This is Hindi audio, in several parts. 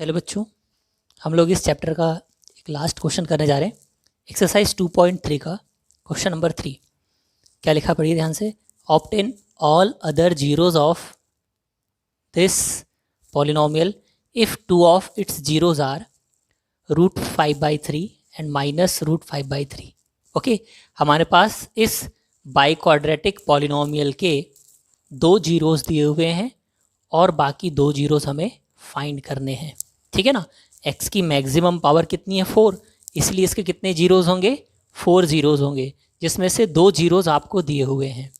हेलो बच्चों, हम लोग इस चैप्टर का एक लास्ट क्वेश्चन करने जा रहे हैं। एक्सरसाइज 2.3 का क्वेश्चन नंबर 3। क्या लिखा पढ़िए ध्यान से। Obtain all other zeros of this polynomial if two of its zeros are √5/3 and -√5/3। Okay, हमारे पास इस बाई क्वाड्रेटिक पॉलिनोमियल के दो जीरोज दिए हुए हैं और बाकी दो जीरोज हमें फाइंड करने हैं। ठीक है ना। x की मैक्सिमम पावर कितनी है 4, इसलिए इसके कितने जीरोज होंगे 4 जीरोज होंगे, जिसमें से दो जीरोज आपको दिए हुए हैं,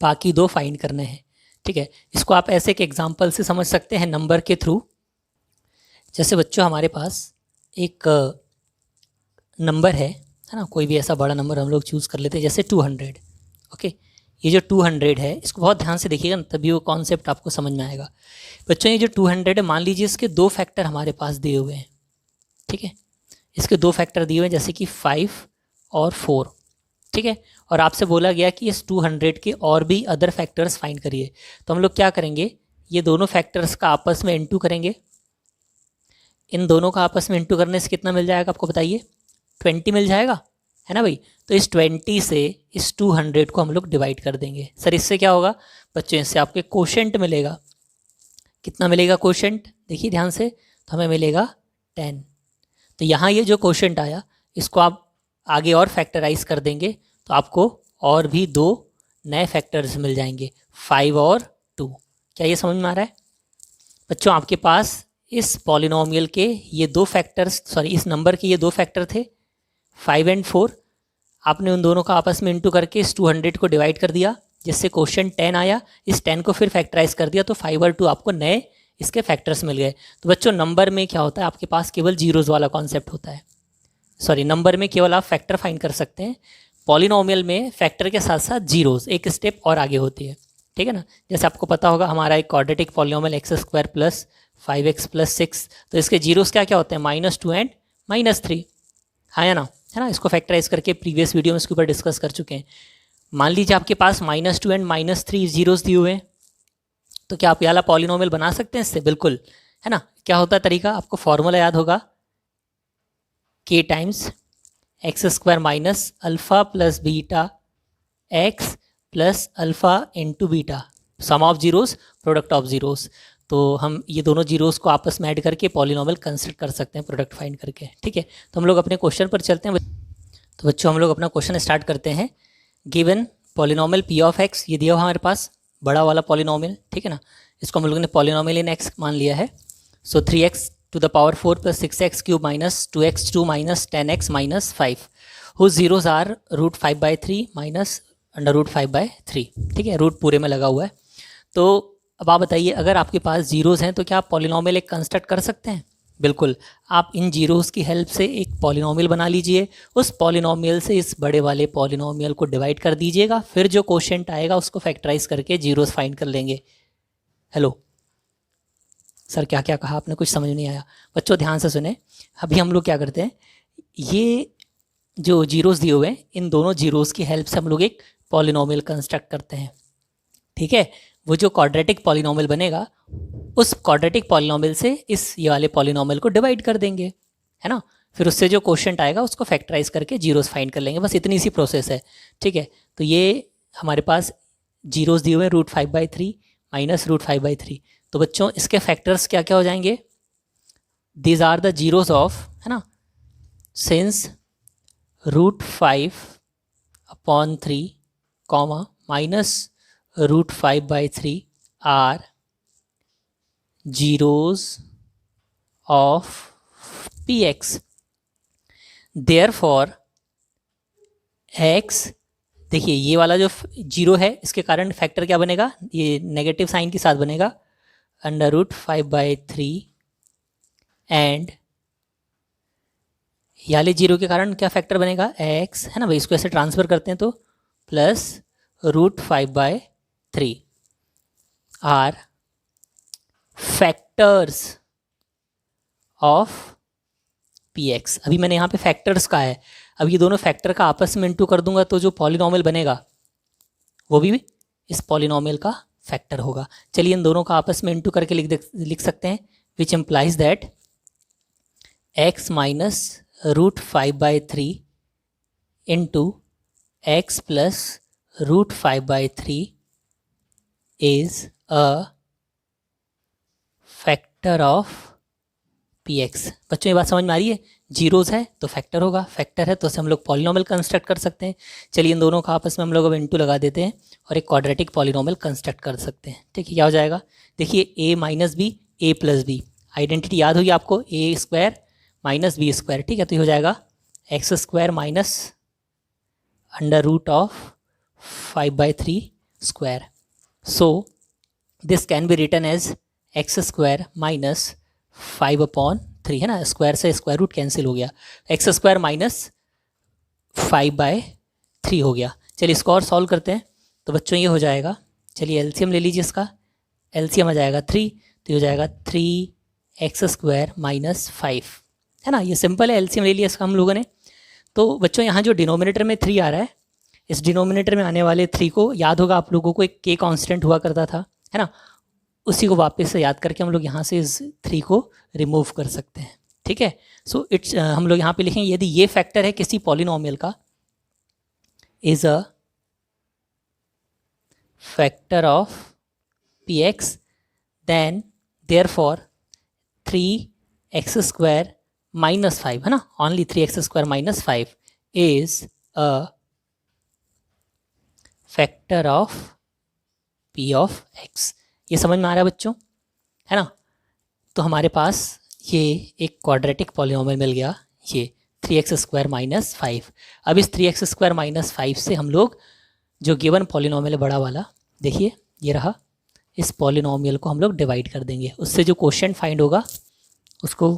बाकी दो फाइंड करने हैं। ठीक है, इसको आप ऐसे एक एग्जांपल से समझ सकते हैं नंबर के थ्रू। जैसे बच्चों हमारे पास एक नंबर है ना, कोई भी ऐसा बड़ा नंबर हम लोग चूज़ कर लेते हैं जैसे 200। ओके, ये जो 200 है इसको बहुत ध्यान से देखिएगा, तभी वो कॉन्सेप्ट आपको समझ में आएगा। बच्चों ये जो 200 है, मान लीजिए इसके दो फैक्टर हमारे पास दिए हुए हैं। ठीक है, इसके दो फैक्टर दिए हुए हैं जैसे कि 5 और 4। ठीक है, और आपसे बोला गया कि इस 200 के और भी अदर फैक्टर्स फाइंड करिए। तो हम लोग क्या करेंगे, ये दोनों फैक्टर्स का आपस में इंटू करेंगे। इन दोनों का आपस में इंटू करने से कितना मिल जाएगा आपको बताइए, 20 मिल जाएगा, है ना भाई। तो इस 20 से इस 200 को हम लोग डिवाइड कर देंगे। सर इससे क्या होगा बच्चों, इससे आपके कोशेंट मिलेगा। कितना मिलेगा कोशेंट, देखिए ध्यान से, तो हमें मिलेगा 10। तो यहाँ ये जो कोशेंट आया इसको आप आगे और फैक्टराइज कर देंगे तो आपको और भी दो नए फैक्टर्स मिल जाएंगे, 5 और 2। क्या ये समझ में आ रहा है बच्चों। आपके पास इस पॉलिनोमियल के ये दो फैक्टर्स, सॉरी इस नंबर के ये दो फैक्टर थे 5 और 4। आपने उन दोनों का आपस में इंटू करके इस 200 को डिवाइड कर दिया, जिससे क्वेश्चन 10 आया। इस 10 को फिर फैक्टराइज कर दिया तो 5 और 2 आपको नए इसके फैक्टर्स मिल गए। तो बच्चों नंबर में क्या होता है, आपके पास केवल जीरोज़ वाला कॉन्सेप्ट होता है। सॉरी, नंबर में केवल आप फैक्टर फाइंड कर सकते हैं, पॉलिनोमियल में फैक्टर के साथ साथ जीरोज़ एक स्टेप और आगे होती है। ठीक है ना। जैसे आपको पता होगा हमारा एक क्वाड्रेटिक पॉलिनोमियल x² + 5x + 6, तो इसके जीरोज़ क्या क्या होते हैं, -2 एंड -3। हाँ या ना, है ना। इसको फैक्टराइज करके प्रीवियस वीडियो में इसके ऊपर डिस्कस कर चुके हैं। मान लीजिए आपके पास -2 एंड -3 जीरोज़ दिए हुए हैं, तो क्या आप ये वाला पॉलिनोमियल बना सकते हैं इससे, बिल्कुल, है ना। क्या होता है तरीका, आपको फॉर्मूला याद होगा, k times x² - alpha + beta x + alpha × beta, sum of zeros product of zeros. तो हम ये दोनों जीरोज़ को आपस में ऐड करके पॉलिनोमियल कंसिडर कर सकते हैं प्रोडक्ट फाइंड करके। ठीक है, तो हम लोग अपने क्वेश्चन पर चलते हैं। तो बच्चों हम लोग अपना क्वेश्चन स्टार्ट करते हैं। Given polynomial p of x, ये दिया हुआ हमारे पास बड़ा वाला पॉलिनोमियल। ठीक है ना, इसको हम लोगों ने पॉलिनोमियल इन x मान लिया है। So 3x⁴ + 6x³ - 2x2 - 10x - 5 whose zeros are √5/3 -√5/3। ठीक है, रूट पूरे में लगा हुआ है। तो अब आप बताइए, अगर आपके पास जीरोज़ हैं तो क्या आप पॉलिनोमियल एक कंस्ट्रक्ट कर सकते हैं, बिल्कुल। आप इन जीरोज़ की हेल्प से एक पॉलिनोमियल बना लीजिए, उस पॉलिनोमियल से इस बड़े वाले पॉलिनोमियल को डिवाइड कर दीजिएगा, फिर जो कोशेंट आएगा उसको फैक्टराइज करके जीरोज़ फाइंड कर लेंगे। हेलो सर, क्या क्या कहा आपने, कुछ समझ नहीं आया। बच्चों ध्यान से सुने, अभी हम लोग क्या करते हैं, ये जो जीरोज़ दिए हुए हैं इन दोनों जीरोज़ की हेल्प से हम लोग एक पॉलिनोमियल कंस्ट्रक्ट करते हैं। ठीक है, वो जो क्वाड्रेटिक पॉलिनोमियल बनेगा उस क्वाड्रेटिक पॉलिनोमियल से इस ये वाले पॉलिनोमियल को डिवाइड कर देंगे, है ना। फिर उससे जो क्वोशिएंट आएगा उसको फैक्टराइज करके जीरोज़ फाइंड कर लेंगे, बस इतनी सी प्रोसेस है। ठीक है, तो ये हमारे पास जीरोज़ दिए हुए हैं √5/3 -√5/3। तो बच्चों इसके फैक्टर्स क्या क्या हो जाएंगे, these are the zeros of, है ना, since √5/3, -√5/3 are zeros of px, therefore x, देखिए ये वाला जो जीरो है इसके कारण फैक्टर क्या बनेगा, ये नेगेटिव साइन के साथ बनेगा, √5/3 एंड ये वाले जीरो के कारण क्या फैक्टर बनेगा x, है ना भाई। इसको ऐसे ट्रांसफर करते हैं तो +√5/3 आर फैक्टर्स ऑफ px। अभी मैंने यहाँ पे फैक्टर्स का है, अब ये दोनों फैक्टर का आपस में इंटू कर दूंगा तो जो पॉलिनोमियल बनेगा वो भी इस पॉलिनोमियल का फैक्टर होगा। चलिए इन दोनों का आपस में इंटू करके लिख सकते हैं, which implies that x minus root 5/3 into x plus root 5/3 is a factor of px। बच्चों ये बात समझ में आ रही है? जीरोज़ है तो फैक्टर होगा, फैक्टर है तो उसे हम लोग पॉलिनॉमियल कंस्ट्रक्ट कर सकते हैं। चलिए इन दोनों का आपस में हम लोग अब इंटू लगा देते हैं और एक क्वाड्रेटिक पॉलिनॉमियल कंस्ट्रक्ट कर सकते हैं। ठीक है, क्या हो जाएगा? देखिए a minus b a plus b, identity याद होगी आपको, a square minus b square. ठीक है, तो ये हो जाएगा x square minus under root of 5/3 square. So this can be written as x square minus 5/3 है ना, स्क्वायर से स्क्वायर रूट कैंसिल हो गया, एक्स स्क्वायर माइनस 5/3 हो गया। चलिए इसको और सॉल्व करते हैं। तो बच्चों ये हो जाएगा, चलिए एलसीएम ले लीजिए इसका, एलसीएम आ जाएगा 3, तो हो जाएगा 3x² माइनस 5 है ना। ये सिंपल है, एलसीएम ले लिया इसका हम लोगों ने। तो बच्चों यहाँ जो डिनोमिनेटर में 3 आ रहा है, इस डिनोमिनेटर में आने वाले 3 को याद होगा आप लोगों को, एक k कांस्टेंट हुआ करता था है ना, उसी को वापस से याद करके हम लोग यहाँ से इस 3 को रिमूव कर सकते हैं। ठीक है, सो इट्स हम लोग यहाँ पे लिखेंगे यदि ये फैक्टर है किसी पॉलिनोमियल का, is a factor of px, then therefore 3x² minus 5 है ना, only 3x² minus 5 is a factor of p of x। ये समझ में आ रहा है बच्चों, है ना। तो हमारे पास ये एक क्वाड्रेटिक पॉलिनोमियल मिल गया, ये 3x² माइनस 5। अब इस 3x² माइनस 5 से हम लोग जो गिवन पॉलिनोमियल है बड़ा वाला, देखिए ये रहा, इस पॉलिनोमियल को हम लोग डिवाइड कर देंगे, उससे जो क्वोशिएंट फाइंड होगा उसको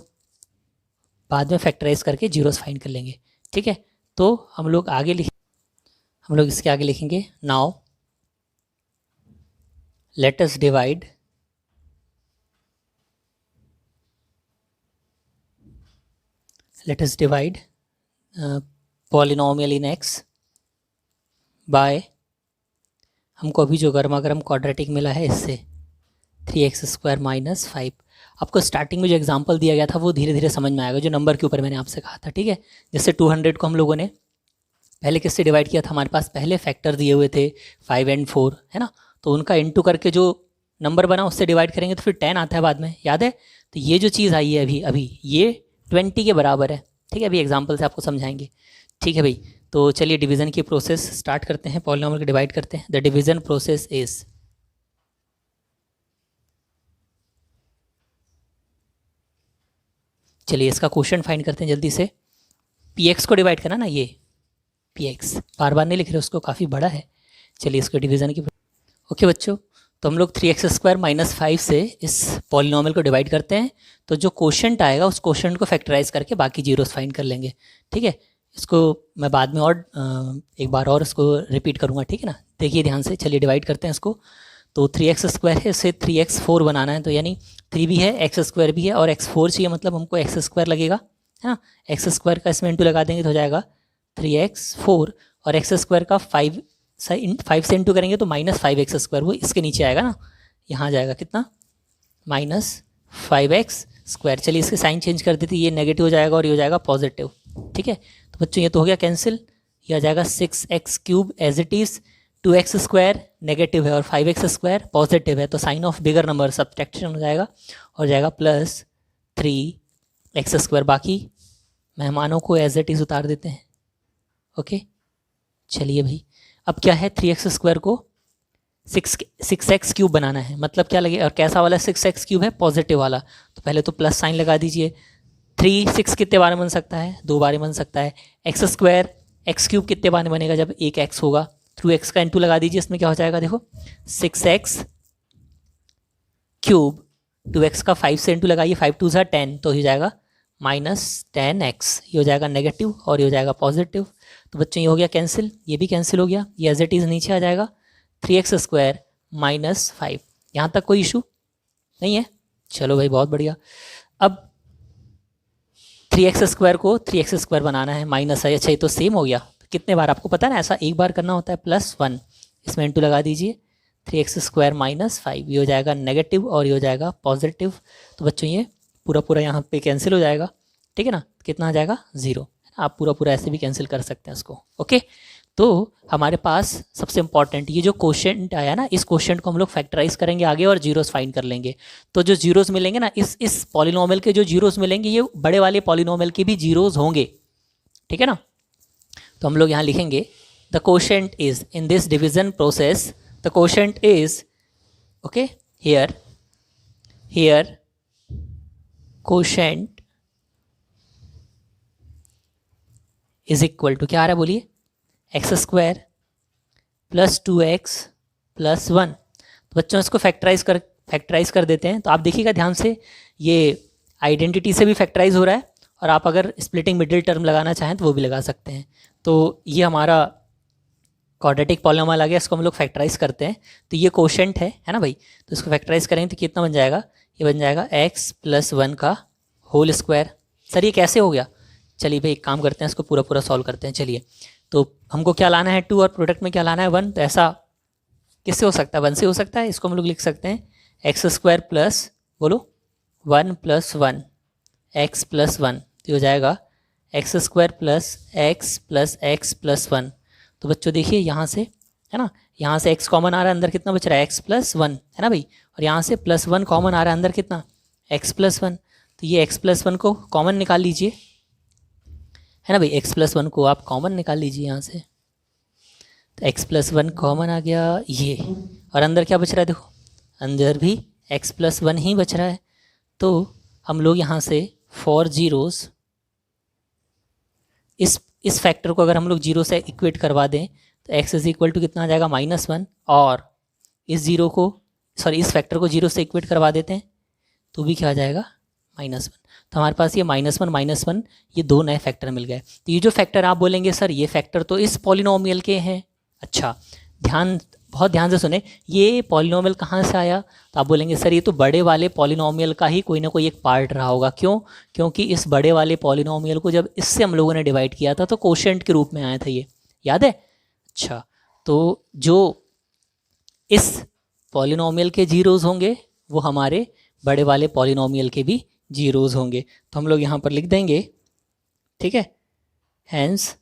बाद में फैक्टराइज करके जीरोस फाइंड कर लेंगे। ठीक है, तो हम लोग इसके आगे लिखेंगे, now let us divide polynomial in x by, हमको अभी जो गर्मा गर्म क्वाड्रेटिक मिला है इससे 3x² माइनस 5। आपको स्टार्टिंग में जो एग्जांपल दिया गया था वो धीरे धीरे समझ में आएगा, जो नंबर के ऊपर मैंने आपसे कहा था। ठीक है, जैसे 200 को हम लोगों ने पहले किससे डिवाइड किया था, हमारे पास पहले फैक्टर दिए हुए थे 5 और 4 है ना, तो उनका इंटू करके जो नंबर बना उससे डिवाइड करेंगे तो फिर 10 आता है बाद में, याद है। तो ये जो चीज़ आई है अभी ये 20 के बराबर है। ठीक है, अभी एग्जांपल से आपको समझाएंगे। ठीक है भाई, तो चलिए डिवीज़न की प्रोसेस स्टार्ट करते हैं, पॉलिनोमियल को डिवाइड करते हैं। द डिवीज़न प्रोसेस इज, चलिए इसका क्वोशिएंट फाइंड करते हैं जल्दी से। px को डिवाइड करना ना, ये px बार बार नहीं लिख रहे, उसको काफ़ी बड़ा है। चलिए इसको डिवीज़न की, ओके बच्चों, तो हम लोग 3x² माइनस 5 से इस पॉलिनोमियल को डिवाइड करते हैं, तो जो क्वोशिएंट आएगा उस क्वोशिएंट को फैक्टराइज करके बाकी जीरोस फाइंड कर लेंगे। ठीक है, इसको मैं बाद में और एक बार और इसको रिपीट करूँगा। ठीक है ना, देखिए ध्यान से, चलिए डिवाइड करते हैं इसको। तो 3x² है, इसे 3x4 बनाना है, तो यानी 3 भी है, x² भी है और x4 चाहिए, मतलब हमको x² लगेगा है ना। x² का इसमें इंटू लगा देंगे तो हो जाएगा 3x4, और x² का 5 से इंटू करेंगे तो -5x², वो इसके नीचे आएगा ना, यहाँ आ जाएगा कितना, -5x²। चलिए इसके साइन चेंज कर देते, ये नेगेटिव हो जाएगा और ये हो जाएगा पॉजिटिव। ठीक है, तो बच्चों ये तो हो गया कैंसिल, ये आ जाएगा 6x³ as it is, 2x² negative है और 5x² पॉजिटिव है, तो sign of bigger number subtraction हो जाएगा और जाएगा +3x²। बाकी मेहमानों को एज इट इज़ उतार देते हैं। ओके, चलिए भाई, अब क्या है, 3x² को 6x³ बनाना है, मतलब क्या लगे, और कैसा वाला 6x³ है, पॉजिटिव वाला, तो पहले तो प्लस साइन लगा दीजिए। 6 कितने बार बन सकता है, 2 बार बन सकता है। x² x³ कितने बार बनेगा, जब एक x होगा, थ्रू x का इंटू लगा दीजिए, इसमें क्या हो जाएगा, देखो 6x³, 2x का 5 से इंटू लगाइए, 5 2 ज़ा 10, तो हो जाएगा -10x, ये हो जाएगा नेगेटिव और ये हो जाएगा पॉजिटिव। तो बच्चों ये हो गया कैंसिल, ये भी कैंसिल हो गया, ये एज इट इज़ नीचे आ जाएगा 3x² माइनस 5। यहाँ तक कोई इशू नहीं है, चलो भाई बहुत बढ़िया। अब 3x² को 3x² बनाना है, माइनस है, अच्छा ये तो सेम हो गया, कितने बार आपको पता है ना, ऐसा एक बार करना होता है, +1, इसमें इंटू लगा दीजिए, 3x² माइनस 5, ये हो जाएगा नेगेटिव और ये हो जाएगा पॉजिटिव। तो बच्चों ये पूरा यहाँ पे कैंसिल हो जाएगा, ठीक है ना, कितना आ जाएगा 0। आप पूरा पूरा ऐसे भी कैंसिल कर सकते हैं उसको। ओके, तो हमारे पास सबसे इंपॉर्टेंट ये जो क्वोशंट आया ना, इस क्वोशंट को हम लोग फैक्टराइज करेंगे आगे और जीरोस फाइंड कर लेंगे। तो जो जीरोस मिलेंगे ना, इस पॉलिनोमियल के जो जीरोस मिलेंगे ये बड़े वाले पॉलिनोमियल के भी जीरोस होंगे, ठीक है ना। तो हम लोग यहाँ लिखेंगे the quotient is in this division process, the quotient is okay here quotient is equal to क्या आ रहा है बोलिए, x² प्लस 2x प्लस 1। तो बच्चों इसको फैक्टराइज कर देते हैं। तो आप देखिएगा ध्यान से, ये आइडेंटिटी से भी फैक्टराइज हो रहा है और आप अगर स्प्लिटिंग मिडिल टर्म लगाना चाहें तो वो भी लगा सकते हैं। तो ये हमारा क्वाड्रेटिक पॉलिनोमियल आ गया, इसको हम लोग फैक्टराइज करते हैं। तो ये क्वोशंट है ना भाई, तो इसको फैक्टराइज करेंगे तो कितना बन जाएगा, ये बन जाएगा x प्लस 1 का होल स्क्वायर। सर ये कैसे हो गया, चलिए भाई एक काम करते हैं, इसको पूरा पूरा सॉल्व करते हैं। चलिए, तो हमको क्या लाना है 2 और प्रोडक्ट में क्या लाना है 1, तो ऐसा किससे हो सकता है, 1 से हो सकता है। इसको हम लोग लिख सकते हैं x² प्लस बोलो 1 प्लस 1 x प्लस 1, तो हो जाएगा x² प्लस x प्लस 1। तो बच्चों देखिए यहाँ से है ना, यहाँ से x कॉमन आ रहा है, अंदर कितना बच रहा है x प्लस 1 है ना भाई, और यहाँ से प्लस 1 कॉमन आ रहा है, अंदर कितना x प्लस 1। तो ये x प्लस 1 को कॉमन निकाल लीजिए, है ना भाई, x प्लस 1 को आप कॉमन निकाल लीजिए यहाँ से। तो x प्लस 1 कॉमन आ गया ये, और अंदर क्या बच रहा है देखो, अंदर भी x प्लस 1 ही बच रहा है। तो हम लोग यहाँ से फॉर जीरोस इस फैक्टर को अगर हम लोग जीरो से इक्वेट करवा दें तो x इज इक्वल टू कितना आ जाएगा -1, और इस फैक्टर को जीरो से इक्वेट करवा देते हैं तो भी क्या आ जाएगा -1। तो हमारे पास ये -1 ये दो नए फैक्टर मिल गए। तो ये जो फैक्टर आप बोलेंगे सर ये फैक्टर तो इस पॉलिनोमियल के हैं, अच्छा बहुत ध्यान से सुने, ये पॉलिनोमियल कहाँ से आया, तो आप बोलेंगे सर ये तो बड़े वाले पॉलिनोमियल का ही कोई ना कोई एक पार्ट रहा होगा। क्यों, क्योंकि इस बड़े वाले पॉलिनोमियल को जब इससे हम लोगों ने डिवाइड किया था तो क्वोशंट के रूप में आया था, ये याद है। अच्छा, तो जो इस पॉलिनोमियल के जीरोज़ होंगे वो हमारे बड़े वाले पॉलिनोमियल के भी जीरोज़ होंगे। तो हम लोग यहाँ पर लिख देंगे, ठीक है, हैंस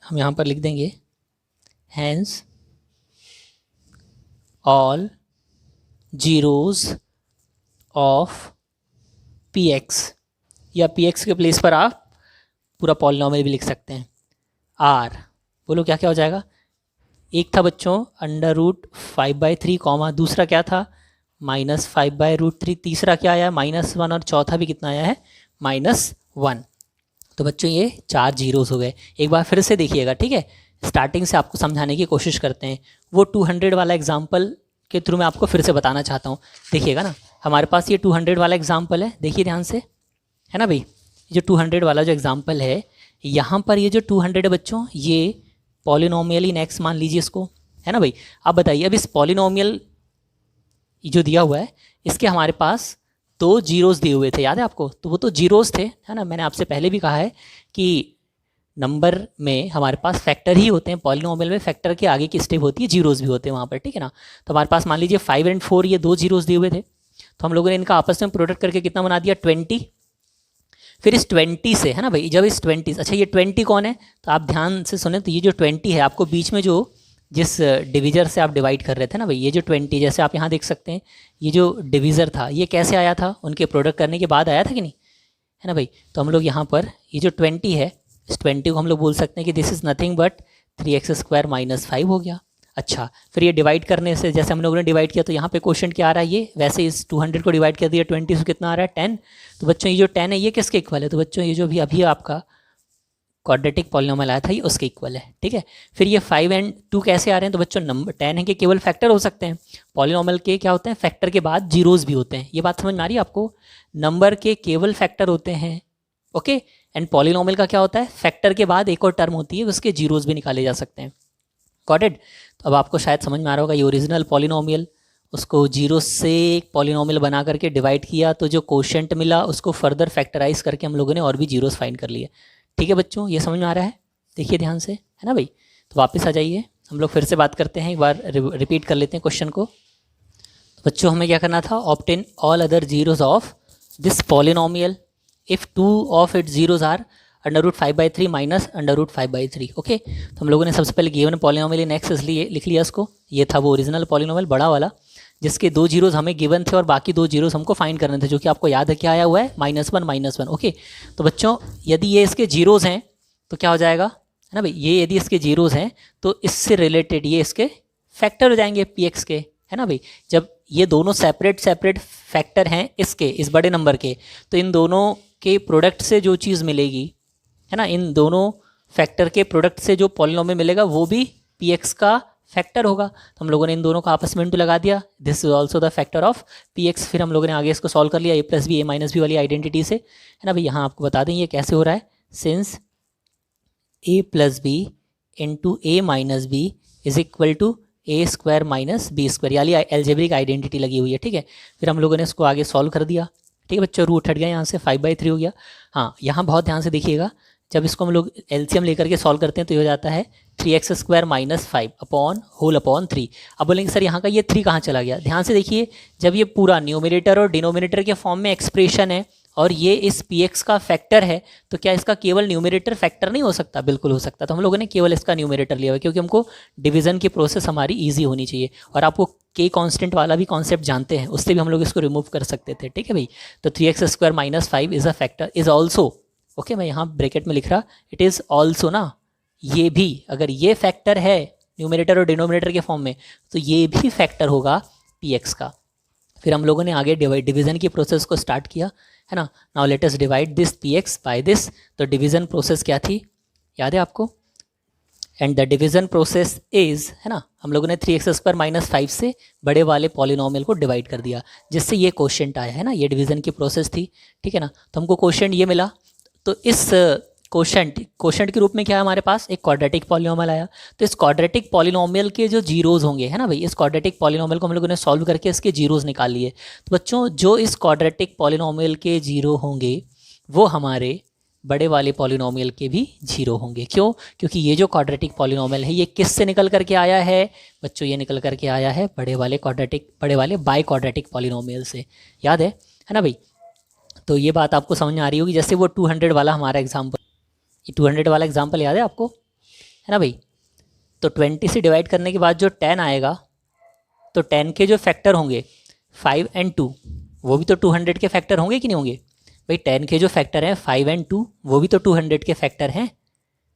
हम यहाँ पर लिख देंगे hence all zeros of px, या px के प्लेस पर आप पूरा पॉलिनोमियल भी लिख सकते हैं। r बोलो क्या क्या हो जाएगा, एक था बच्चों √5/3 कॉमा, दूसरा क्या था -5/√3, तीसरा क्या आया -1, और चौथा भी कितना आया है -1। तो बच्चों ये 4 जीरोज़ हो गए। एक बार फिर से देखिएगा, ठीक है, स्टार्टिंग से आपको समझाने की कोशिश करते हैं। वो 200 वाला एग्जाम्पल के थ्रू मैं आपको फिर से बताना चाहता हूँ। देखिएगा ना, हमारे पास ये 200 वाला एग्जाम्पल है, देखिए ध्यान से, है ना भाई, ये जो 200 वाला जो एग्जाम्पल है, यहाँ पर ये जो 200 है बच्चों, ये पॉलिनोमियल इन x मान लीजिए इसको, है ना भाई। अब बताइए, अब इस पॉलिनोमियल जो दिया हुआ है इसके हमारे पास 2 जीरोज़ दिए हुए थे, याद है आपको, तो वो तो जीरोज़ थे, है ना। मैंने आपसे पहले भी कहा है कि नंबर में हमारे पास फैक्टर ही होते हैं, पॉलिनोमियल में फैक्टर के आगे की स्टेप होती है, जीरोज़ भी होते हैं वहाँ पर, ठीक है ना। तो हमारे पास मान लीजिए 5 और 4 ये 2 जीरोज़ दिए हुए थे, तो हम लोगों ने इनका आपस में प्रोडक्ट करके कितना बना दिया 20। फिर इस 20 से, है ना भाई, जब इस 20, अच्छा ये 20 कौन है, तो आप ध्यान से सुने, तो ये जो 20 है आपको बीच में जो जिस डिविज़र से आप डिवाइड कर रहे थे ना भाई, ये जो 20, जैसे आप यहाँ देख सकते हैं, ये जो डिविज़र था ये कैसे आया था, उनके प्रोडक्ट करने के बाद आया था कि नहीं, है ना भाई। तो हम लोग यहाँ पर ये जो 20 है, इस 20 को हम लोग बोल सकते हैं कि this is nothing but 3x² - 5 हो गया। अच्छा, फिर ये डिवाइड करने से, जैसे हम लोगों ने डिवाइड किया तो यहाँ पे क्वेश्चन क्या आ रहा है, ये वैसे इस 200 को डिवाइड कर दिया 20 से, कितना आ रहा है 10। तो बच्चों ये जो 10 है ये किसके इक्वल है, तो बच्चों ये जो भी अभी आपका क्वाड्रेटिक पॉलिनोमियल आया था ये उसके इक्वल है, ठीक है। फिर ये 5 और 2 कैसे आ रहे हैं, तो बच्चों नंबर 10 है कि केवल फैक्टर हो सकते हैं, पॉलिनोमियल के क्या होते हैं, फैक्टर के बाद जीरोज़ भी होते हैं। ये बात समझ में आ रही है आपको, नंबर के केवल फैक्टर होते हैं, ओके, एंड पॉलिनोमियल का क्या होता है, फैक्टर के बाद एक और टर्म होती है, उसके जीरोज़ भी निकाले जा सकते हैं। Got it. तो अब आपको शायद समझ में आ रहा होगा, ये ओरिजिनल पॉलिनोमियल, उसको जीरो से एक पॉलिनोमियल बना करके डिवाइड किया, तो जो कोशेंट मिला उसको फर्दर फैक्टराइज करके हम लोगों ने और भी जीरोस फाइंड कर लिए। ठीक है बच्चों, ये समझ में आ रहा है, देखिए ध्यान से, है ना भाई। तो वापस आ जाइए, हम लोग फिर से बात करते हैं, एक बार रिपीट कर लेते हैं क्वेश्चन को। तो बच्चों हमें क्या करना था, obtain all other zeros of this polynomial if two of it zeros are √5/3 minus √5/3। Okay, तो हम लोगों ने सबसे पहले गिवन पॉलिनोमियल इन एक्स इसलिए लिख लिया इसको। ये था वो ओरिजिनल पॉलिनोमियल बड़ा वाला, जिसके 2 जीरोज हमें गिवन थे और बाकी 2 जीरोज हमको फाइंड करने थे, जो कि आपको याद है क्या आया हुआ है, -1 -1। ओके, तो बच्चों यदि ये इसके जीरोज हैं तो क्या हो जाएगा, है ना भाई, ये यदि इसके जीरोज हैं तो इससे रिलेटेड ये इसके फैक्टर हो जाएंगे px के, है ना भाई। जब ये दोनों सेपरेट फैक्टर हैं इसके, इस बड़े नंबर के, तो इन दोनों के प्रोडक्ट से जो चीज़ मिलेगी, है ना, इन दोनों फैक्टर के प्रोडक्ट से जो पॉलिनोमियल मिलेगा वो भी px का फैक्टर होगा। तो हम लोगों ने इन दोनों का आपस में इंटू लगा दिया, this is also the factor of px। फिर हम लोगों ने आगे इसको सॉल्व कर लिया a + b a - b वाली आइडेंटिटी से, है ना भाई। यहाँ आपको बता दें ये कैसे हो रहा है, since a + b into a - b is equal to a² - b², यानी एल्जेब्रिक आइडेंटिटी लगी हुई है, ठीक है। फिर हम लोगों ने इसको आगे सॉल्व कर दिया, ठीक है बच्चों। रूट हट गया यहाँ से, 5/3 हो गया। हाँ, यहाँ बहुत ध्यान से देखिएगा, जब इसको हम लोग एलसीएम लेकर के सॉल्व करते हैं तो ये हो जाता है 3x² - 5 अपॉन 3। अब बोलेंगे सर यहाँ का ये 3 कहाँ चला गया। ध्यान से देखिए, जब ये पूरा न्यूमरेटर और डिनोमिनेटर के फॉर्म में एक्सप्रेशन है और ये इस px का फैक्टर है, तो क्या इसका केवल न्यूमरेटर फैक्टर नहीं हो सकता, बिल्कुल हो सकता। तो हम लोगों ने केवल इसका न्यूमरेटर लिया हुआ है, क्योंकि हमको डिवीजन की प्रोसेस हमारी ईजी होनी चाहिए। और आपको के कांस्टेंट वाला भी कॉन्सेप्ट जानते हैं, उससे भी हम लोग इसको रिमूव कर सकते थे, ठीक है भाई। तो 3x² - 5 is a factor, is also, okay, मैं यहाँ ब्रैकेट में लिख रहा, इट इज़ ऑल्सो ना, ये भी, अगर ये फैक्टर है न्यूमरेटर और डिनोमिनेटर के फॉर्म में, तो ये भी फैक्टर होगा px का। फिर हम लोगों ने आगे डिवीज़न की प्रोसेस को स्टार्ट किया, है ना। Now let us divide this px by this. तो डिवीज़न प्रोसेस क्या थी, याद है आपको, and the division process is, है ना, हम लोगों ने 3x² - 5 से बड़े वाले पॉलिनोमियल को डिवाइड कर दिया, जिससे ये क्वोशिएंट आया, है ना। ये डिवीज़न की प्रोसेस थी, ठीक है ना। तो हमको क्वोशिएंट ये मिला, तो इस क्वोशिएंट के रूप में क्या है हमारे पास, एक क्वाड्रेटिक पॉलिनोमियल आया। तो इस क्वाड्रेटिक पॉलिनोमियल के जो जीरोज होंगे, है ना भाई, इस क्वाड्रेटिक पॉलिनोमियल को हम लोगों ने सॉल्व करके इसके जीरोज निकाल लिए। तो बच्चों जो इस क्वाड्रेटिक पॉलिनोमियल के जीरो होंगे वो हमारे बड़े वाले पॉलिनोमियल के भी जीरो होंगे। क्यों, क्योंकि ये जो क्वाड्रेटिक पॉलिनोमियल है ये किस से निकल करके आया है बच्चों, ये निकल करके आया है बड़े वाले बाई क्वाड्रेटिक पॉलिनोमियल से, याद है ना भाई। तो ये बात आपको समझ में आ रही होगी। जैसे वो 200 वाला हमारा एग्जाम्पल, ये 200 वाला एग्जाम्पल याद है आपको, है ना भाई। तो 20 से डिवाइड करने के बाद जो 10 आएगा, तो 10 के जो फैक्टर होंगे 5 और 2, वो भी तो 200 के फैक्टर होंगे कि नहीं होंगे भाई। 10 के जो फैक्टर हैं 5 और 2, वो भी तो 200 के फैक्टर हैं,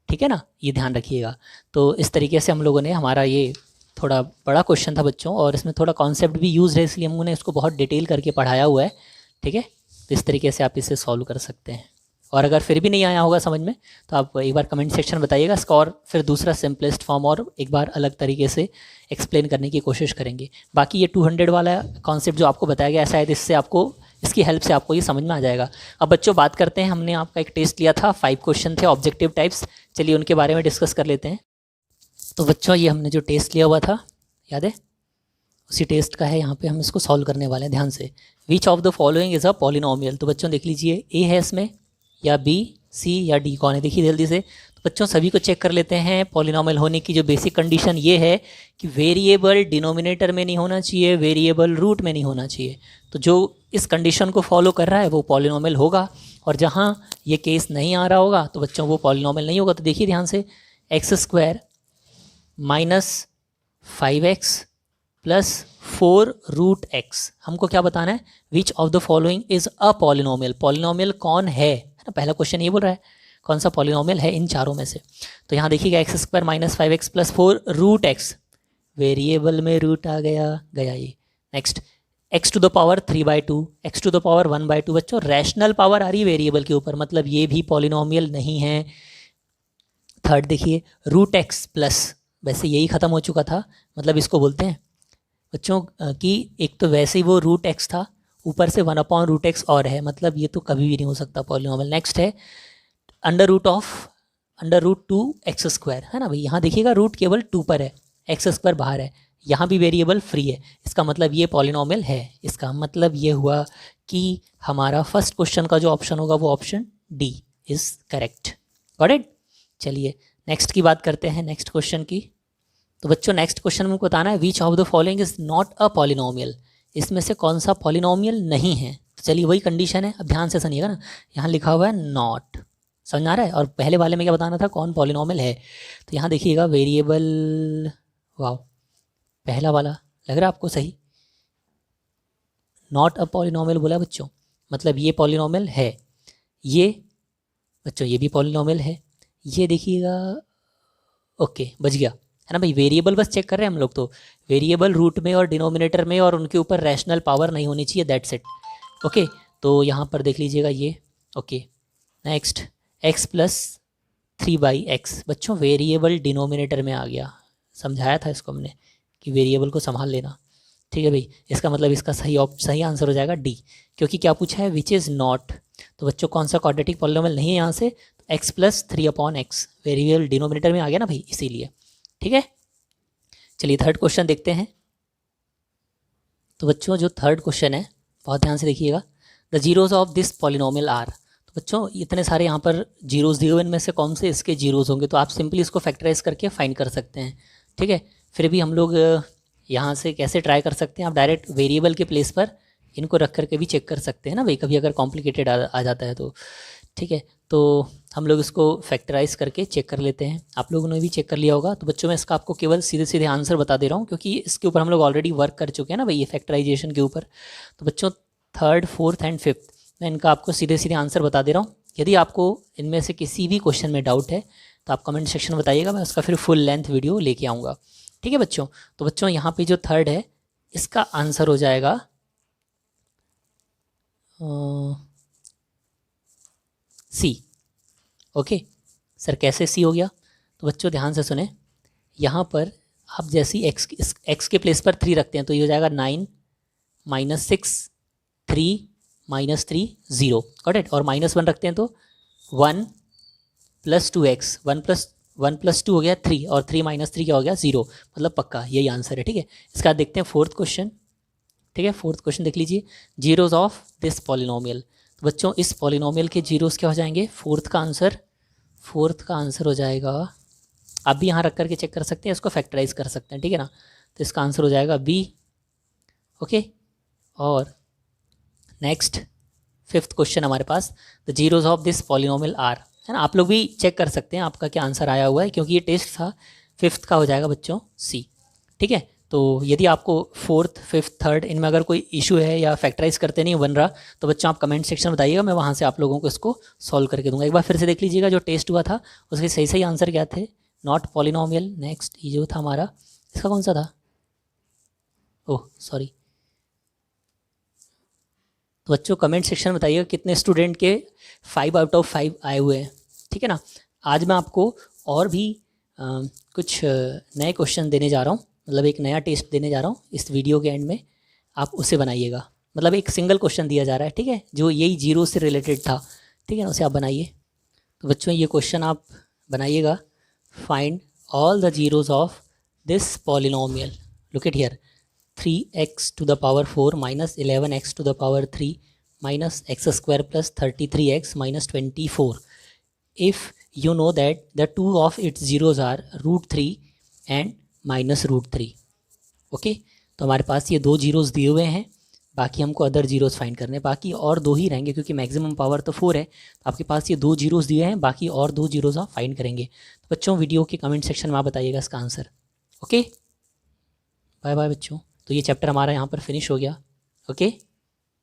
ठीक है ना, ये ध्यान रखिएगा। तो इस तरीके से हम लोगों ने, हमारा ये थोड़ा बड़ा क्वेश्चन था बच्चों, और इसमें थोड़ा कॉन्सेप्ट भी यूज़ है, इसलिए हमने इसको बहुत डिटेल करके पढ़ाया हुआ है, ठीक है। तो इस तरीके से आप इसे सॉल्व कर सकते हैं। और अगर फिर भी नहीं आया होगा समझ में, तो आप एक बार कमेंट सेक्शन में बताइएगा इसका, और फिर दूसरा सिंपलेस्ट फॉर्म और एक बार अलग तरीके से एक्सप्लेन करने की कोशिश करेंगे। बाकी ये 200 वाला कॉन्सेप्ट जो आपको बताया गया, शायद इससे आपको, इसकी हेल्प से आपको ये समझ में आ जाएगा। अब बच्चों बात करते हैं, हमने आपका एक टेस्ट लिया था, 5 क्वेश्चन थे ऑब्जेक्टिव टाइप्स, चलिए उनके बारे में डिस्कस कर लेते हैं। तो बच्चों ये हमने जो टेस्ट लिया हुआ था, याद है, उसी टेस्ट का है, यहाँ पे हम इसको सॉल्व करने वाले हैं। ध्यान से, which of the following is a polynomial. तो बच्चों देख लीजिए, ए है इसमें, या बी, सी या डी, कौन है, देखिए जल्दी से। तो बच्चों सभी को चेक कर लेते हैं। पॉलिनोमियल होने की जो बेसिक कंडीशन ये है कि वेरिएबल डिनोमिनेटर में नहीं होना चाहिए, वेरिएबल रूट में नहीं होना चाहिए। तो जो इस कंडीशन को फॉलो कर रहा है वो पॉलिनोमियल होगा, और जहाँ ये केस नहीं आ रहा होगा तो बच्चों वो पॉलिनोमियल नहीं होगा। तो देखिए ध्यान से, x² - 5x + 4√x, हमको क्या बताना है, which of the following is a polynomial. Polynomial कौन है ना, पहला क्वेश्चन ये बोल रहा है कौन सा पॉलिनोमियल है इन चारों में से। तो यहाँ देखिएगा, x² - 5x + 4√x, वेरिएबल में रूट आ गया ये। Next, x⁴ 3/2, x⁴ 1/2। बच्चों रैशनल पावर आ रही है वेरिएबल के ऊपर, मतलब ये भी पॉलिनोमियल नहीं है। थर्ड देखिए, √x प्लस, वैसे यही ख़त्म हो चुका था, मतलब इसको बोलते हैं बच्चों कि एक तो वैसे ही वो √x था, ऊपर से 1/√x और है, मतलब ये तो कभी भी नहीं हो सकता पॉलिनोमियल। नेक्स्ट है √2x², है ना भाई। यहाँ देखिएगा रूट केवल 2 पर है, x² बाहर है, यहाँ भी वेरिएबल फ्री है, इसका मतलब ये पॉलिनोमियल है। इसका मतलब ये हुआ कि हमारा फर्स्ट क्वेश्चन का जो ऑप्शन होगा वो option D is correct. Got it. चलिए नेक्स्ट की बात करते हैं, नेक्स्ट क्वेश्चन की। तो बच्चों नेक्स्ट क्वेश्चन में बताना है, which of the following is not a polynomial, इसमें से कौन सा पॉलिनोमियल नहीं है। तो चलिए वही कंडीशन है, अब ध्यान से सुनिएगा ना, यहाँ लिखा हुआ है नॉट, समझ आ रहा है, और पहले वाले में क्या बताना था, कौन पॉलिनॉमियल है। तो यहाँ देखिएगा वेरिएबल, वाह पहला वाला लग रहा है आपको सही, नॉट अ पॉलिनॉमियल बोला बच्चों, मतलब ये पॉलिनॉमियल है, ये बच्चों ये भी पॉलिनॉमियल है, ये देखिएगा, ओके बच गया है ना भाई। वेरिएबल बस चेक कर रहे हैं हम लोग, तो वेरिएबल रूट में और डिनोमिनेटर में और उनके ऊपर रैशनल पावर नहीं होनी चाहिए, दैट्स इट। ओके तो यहाँ पर देख लीजिएगा ये, okay next x plus 3/x, बच्चों वेरिएबल डिनोमिनेटर में आ गया, समझाया था इसको हमने कि वेरिएबल को संभाल लेना, ठीक है भाई। इसका मतलब इसका सही आंसर हो जाएगा डी, क्योंकि क्या पूछा है, विच इज़ नॉट, तो बच्चों कौन सा क्वाड्रेटिक पॉलिनॉमियल नहीं है यहाँ से, तो x plus 3/x variable denominator में आ गया ना भाई, इसीलिए, ठीक है। चलिए थर्ड क्वेश्चन देखते हैं। तो बच्चों जो थर्ड क्वेश्चन है बहुत ध्यान से देखिएगा, the zeros of this polynomial are, तो बच्चों इतने सारे यहाँ पर जीरोज दिए हुए, इनमें से कौन से इसके जीरोज होंगे, तो आप सिंपली इसको फैक्टराइज करके फाइंड कर सकते हैं, ठीक है। फिर भी हम लोग यहाँ से कैसे ट्राई कर सकते हैं, आप डायरेक्ट वेरिएबल के प्लेस पर इनको रख करके भी चेक कर सकते हैं ना भाई, कभी अगर कॉम्प्लिकेटेड आ जाता है तो, ठीक है। तो हम लोग इसको फैक्टराइज करके चेक कर लेते हैं, आप लोगों ने भी चेक कर लिया होगा। तो बच्चों मैं इसका आपको केवल सीधे सीधे आंसर बता दे रहा हूँ, क्योंकि इसके ऊपर हम लोग ऑलरेडी वर्क कर चुके हैं ना भाई, ये फैक्टराइजेशन के ऊपर। तो बच्चों थर्ड, फोर्थ एंड फिफ्थ मैं इनका आपको सीधे सीधे आंसर बता दे रहा हूँ। यदि आपको इनमें से किसी भी क्वेश्चन में डाउट है तो आप कमेंट सेक्शन में बताइएगा, मैं उसका फिर फुल लेंथ वीडियो लेके आऊँगा, ठीक है बच्चों। तो बच्चों यहाँ पे जो थर्ड है इसका आंसर हो जाएगा सी। ओके सर कैसे सी हो गया, तो बच्चों ध्यान से सुने, यहाँ पर आप जैसे ही एक्स के प्लेस पर 3 रखते हैं तो ये हो जाएगा 9 - 6 3 - 3 0, गॉट इट। और -1 रखते हैं तो 1 + 2x, 1 + 2 हो गया 3, और 3 - 3 क्या हो गया 0, मतलब पक्का यही आंसर है, ठीक है। इसका बाद देखते हैं फोर्थ क्वेश्चन, ठीक है। फोर्थ क्वेश्चन देख लीजिए, जीरोज ऑफ दिस पॉलिनोमियल, तो बच्चों इस पॉलिनोमियल के जीरोस क्या हो जाएंगे, फोर्थ का आंसर हो जाएगा, आप भी यहाँ रख करके चेक कर सकते हैं, इसको फैक्टराइज कर सकते हैं, ठीक है ना। तो इसका आंसर हो जाएगा बी, ओके। और नेक्स्ट फिफ्थ क्वेश्चन हमारे पास, the zeros of this polynomial are, है ना। आप लोग भी चेक कर सकते हैं आपका क्या आंसर आया हुआ है, क्योंकि ये टेस्ट था। फिफ्थ का हो जाएगा बच्चों सी, ठीक है। तो यदि आपको फोर्थ, फिफ्थ, थर्ड इनमें अगर कोई इशू है या फैक्टराइज करते नहीं बन रहा, तो बच्चों आप कमेंट सेक्शन में बताइएगा, मैं वहाँ से आप लोगों को इसको सॉल्व करके दूंगा। एक बार फिर से देख लीजिएगा जो टेस्ट हुआ था उसके सही सही आंसर क्या थे, नॉट पॉलिनोमियल। नेक्स्ट ये जो था हमारा, इसका कौन सा था, ओह सॉरी। तो बच्चों कमेंट सेक्शन में बताइएगा कितने स्टूडेंट के 5 आउट ऑफ 5 आए हुए हैं, ठीक है ना। आज मैं आपको और भी कुछ नए क्वेश्चन देने जा रहा हूँ, मतलब एक नया टेस्ट देने जा रहा हूँ इस वीडियो के एंड में, आप उसे बनाइएगा। मतलब एक सिंगल क्वेश्चन दिया जा रहा है, ठीक है, जो यही जीरो से रिलेटेड था, ठीक है ना, उसे आप बनाइए। तो बच्चों ये क्वेश्चन आप बनाइएगा, find all the zeros of this polynomial, look at here, 3x to the power 4 minus 11x to the power 3 minus x square plus 33x minus 24, if you know that the two of its zeros are √3 and -√3, okay. तो हमारे पास ये 2 जीरोस दिए हुए हैं, बाकी हमको अदर जीरोस फाइंड करने, बाकी और 2 ही रहेंगे क्योंकि मैक्सिमम पावर तो 4 है। तो आपके पास ये 2 जीरोस दिए हैं, बाकी और 2 जीरोस आप फाइंड करेंगे। तो बच्चों वीडियो के कमेंट सेक्शन में आप बताइएगा इसका आंसर, ओके। बाय बाय बच्चों। तो ये चैप्टर हमारा यहाँ पर फिनिश हो गया, ओके।